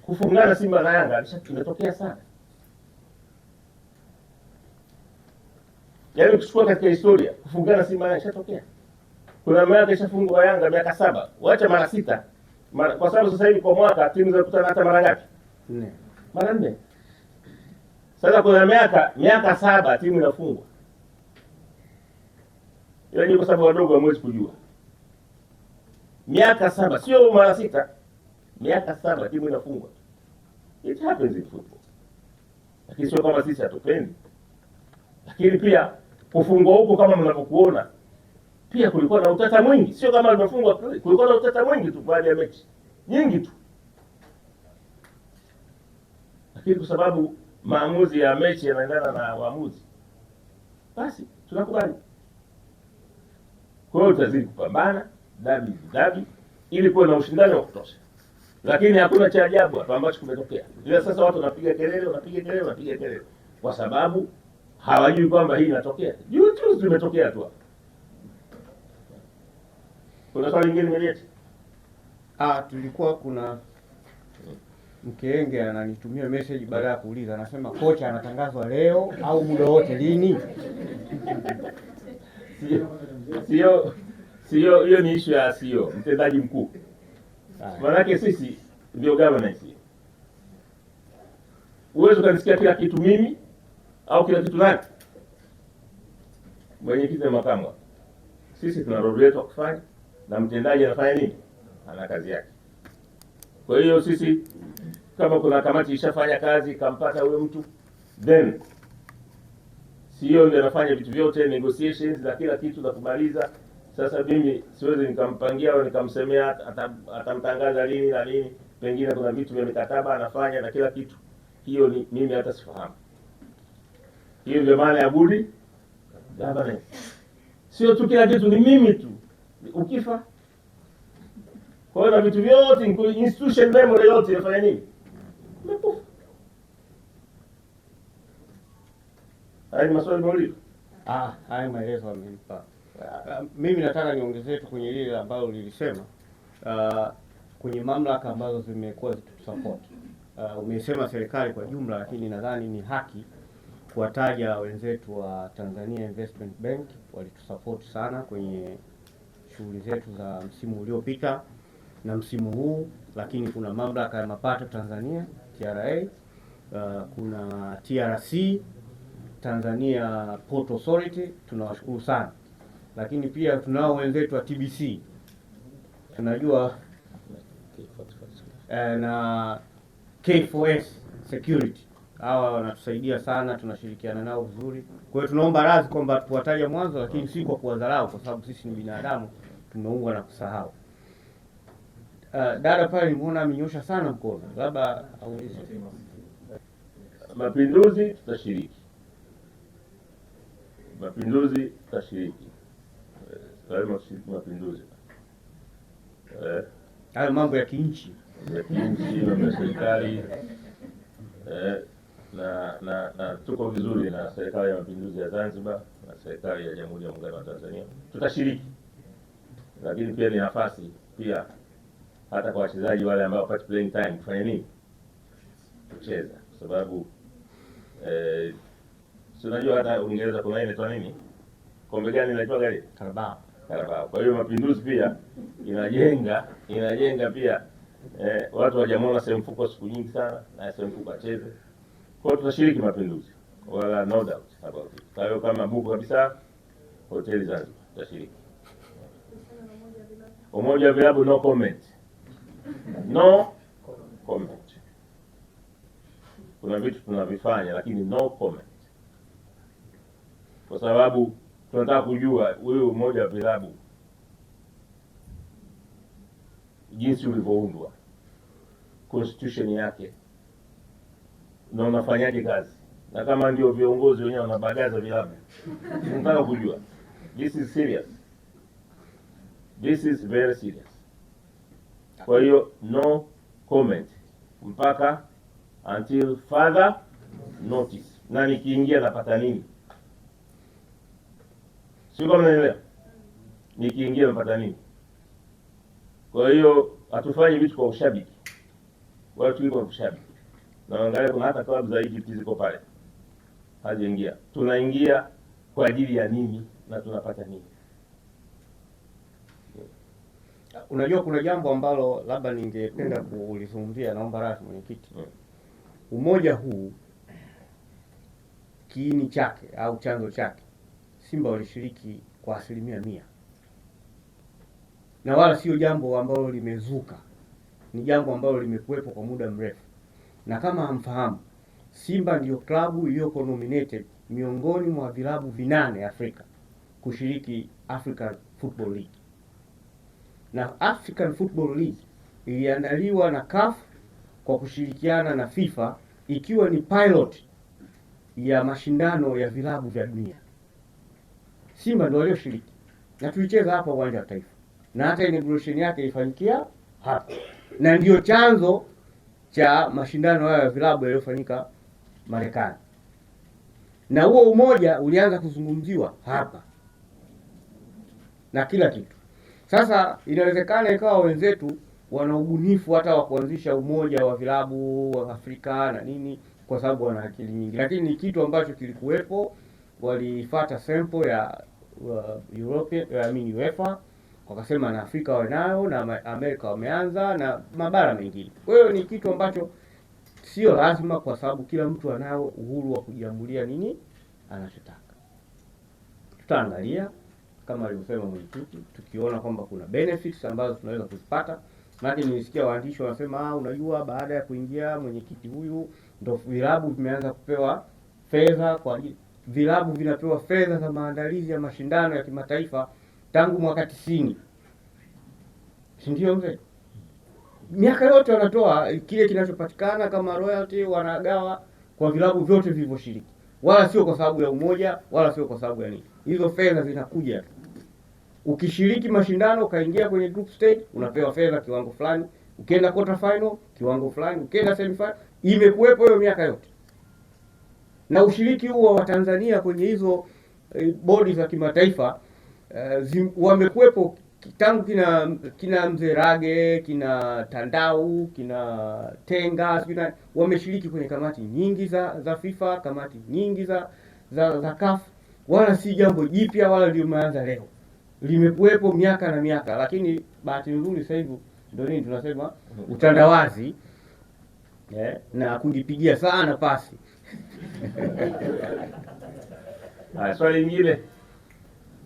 Kufungana Simba na Yanga imetokea sana. Yaani kuchukua katika historia, kufungana Simba na Yanga ishatokea. Kuna miaka ishafungwa Yanga miaka 7, waacha mara 6. Kwa sababu sasa hivi kwa mwaka timu zinakutana hata mara ngapi? 4. Mara 4. Sasa kuna miaka 7 timu inafungwa. Yaani kwa sababu wadogo hamwezi kujua. Miaka 7, sio mara 6. Miaka 7 timu inafungwa. It happens in football. Lakini sio kama sisi hatupendi. Lakini pia kufungwa huko kama mnavyokuona pia kulikuwa na utata mwingi, sio kama limefungwa, kulikuwa na utata mwingi tu baada ya mechi nyingi tu, lakini kwa sababu maamuzi ya mechi yanaendana na waamuzi, basi tunakubali. Kwa hiyo tutazidi kupambana dabi ili kuwe na ushindani wa kutosha, lakini hakuna cha ajabu hapa ambacho kimetokea. Ila sasa watu wanapiga kelele kwa sababu hawajui kwamba hii inatokea. Juzi imetokea tu hapa. Kuna swali lingine mlete? Tulikuwa kuna Mkeenge ananitumia message baada ya kuuliza, anasema kocha anatangazwa leo au muda wote lini? Sio hiyo ni issue ya CEO, mtendaji mkuu. Maana sisi ndio governance. Uwezo kanisikia kila kitu mimi au kila kitu nani? Mwenyekiti na makamu. Sisi tuna role yetu kufanya na mtendaji anafanya nini? Ana kazi yake. Kwa hiyo sisi kama kuna kamati ishafanya kazi kampata huyo mtu, then CEO ndiye anafanya vitu vyote, negotiations na kila kitu za kumaliza. Sasa mimi siwezi nikampangia au nikamsemea atamtangaza lini na lini, pengine kuna vitu vya mikataba anafanya na kila kitu. Hiyo ni mimi hata sifahamu. Hiyo ndio maana ya budi governance. Sio tu kila kitu ni mimi tu. Ukifa kwa hiyo na vitu vyote institution memory yote inafanya nini? Umekufa. Haya maswali maulizo. Haya maelezo amenipa. Mimi nataka niongezee tu kwenye lile ambalo lilisema kwenye mamlaka ambazo zimekuwa zikitusupport. Umesema serikali kwa jumla, lakini nadhani ni haki kuwataja wenzetu wa Tanzania Investment Bank, walitusupport sana kwenye shughuli zetu za msimu uliopita na msimu huu. Lakini kuna mamlaka ya mapato Tanzania TRA, kuna TRC Tanzania Port Authority, tunawashukuru sana. Lakini pia tunao wenzetu wa TBC, tunajua na K4S Security, hawa wanatusaidia sana, tunashirikiana nao vizuri. Kwa hiyo tunaomba radhi kwamba tuwataja mwanzo, lakini si kwa kuwadharau, kwa sababu sisi ni binadamu, tumeungwa na kusahau. Dada pale nimeona amenyosha sana mkono, labda aulize. Mapinduzi tutashiriki. Mapinduzi tutashiriki. Lazima tushiriki mapinduzi. Hayo mambo ya kinchi. Mambo ya serikali. Na tuko vizuri na serikali ya mapinduzi ya Zanzibar na serikali ya Jamhuri ya Muungano wa Tanzania. Tutashiriki. Lakini pia ni nafasi pia hata kwa wachezaji wale ambao wapate playing time kufanya nini? Kucheza. Kwa sababu si unajua hata Uingereza kuna inaitwa nini? Kombe gani inaitwa gani? Carabao. Kwa hiyo mapinduzi pia inajenga pia watu hawajamuona Semfuko siku nyingi sana, na Semfuko acheze. Kwa hiyo tutashiriki mapinduzi. Wala no doubt about it. Kwa hiyo kama buku kabisa hoteli Zanzibar tutashiriki. Umoja wa vilabu no comment. No comment. Kuna vitu tunavifanya lakini no comment. Kwa sababu tunataka kujua huyu umoja wa vilabu jinsi ulivyoundwa, constitution yake, na unafanyaje kazi, na kama ndio viongozi wenyewe wanabagaza vilabu. Tunataka kujua. This is serious. This is very serious. Kwa hiyo no comment mpaka until further notice. Na nikiingia napata nini? Sio kama naelewa. Nikiingia napata nini? Kwa hiyo hatufanyi vitu kwa ushabiki. wala tuliko kushabiki. Na angalia kuna hata klabu za Egypt ziko pale. Hajaingia. Tunaingia kwa ajili ya nini na tunapata nini? Unajua kuna jambo ambalo labda ningependa kulizungumzia, naomba radhi mwenyekiti. Umoja huu kiini chake au chanzo chake, Simba walishiriki kwa 100%, na wala sio jambo ambalo limezuka, ni jambo ambalo limekuwepo kwa muda mrefu. Na kama hamfahamu, Simba ndiyo klabu iliyoko nominated miongoni mwa vilabu 8 Afrika kushiriki African Football League. Na African Football League iliandaliwa na CAF kwa kushirikiana na FIFA, ikiwa ni pilot ya mashindano ya vilabu vya dunia. Simba ndio walioshiriki na tulicheza hapa uwanja wa Taifa, na hata inauguration yake ilifanyikia hapa, na ndio chanzo cha mashindano hayo ya vilabu yaliyofanyika Marekani. Na huo umoja ulianza kuzungumziwa hapa na kila kitu. Sasa inawezekana ikawa wenzetu wana ubunifu hata wa kuanzisha umoja wa vilabu wa Afrika na nini, kwa sababu wana akili nyingi, lakini ni kitu ambacho kilikuwepo. Walifuata sample ya UEFA, wakasema na Afrika wanayo na Amerika wameanza na mabara mengine. Kwa hiyo ni kitu ambacho sio lazima, kwa sababu kila mtu anao uhuru wa kujiamulia nini anachotaka. Tutaangalia kama alivyosema mwenyekiti, tukiona kwamba kuna benefits ambazo tunaweza kuzipata. Maana nilisikia waandishi wanasema unajua, baada ya kuingia mwenyekiti huyu ndio vilabu vimeanza kupewa fedha. Kwa vilabu vinapewa fedha za maandalizi ya mashindano ya kimataifa tangu mwaka 90. Si ndio mzee? Miaka yote wanatoa kile kinachopatikana kama royalty, wanagawa kwa vilabu vyote vilivyoshiriki, wala sio kwa sababu ya umoja, wala sio kwa sababu ya nini. Hizo fedha zinakuja. Ukishiriki mashindano ukaingia kwenye group stage unapewa fedha kiwango fulani, ukienda quarter final kiwango fulani, ukienda semi final. Imekuwepo hiyo miaka yote. Na ushiriki huo wa Tanzania kwenye hizo bodi za kimataifa wamekuwepo tangu kina Mzee Rage, kina Tandau, kina Tenga, wameshiriki kwenye kamati nyingi za FIFA, kamati nyingi za CAF. Wala si jambo jipya, wala ndio umeanza leo. Limekuwepo miaka na miaka, lakini bahati nzuri sasa hivi ndio nini tunasema utandawazi na kujipigia sana pasi. Swali lingine.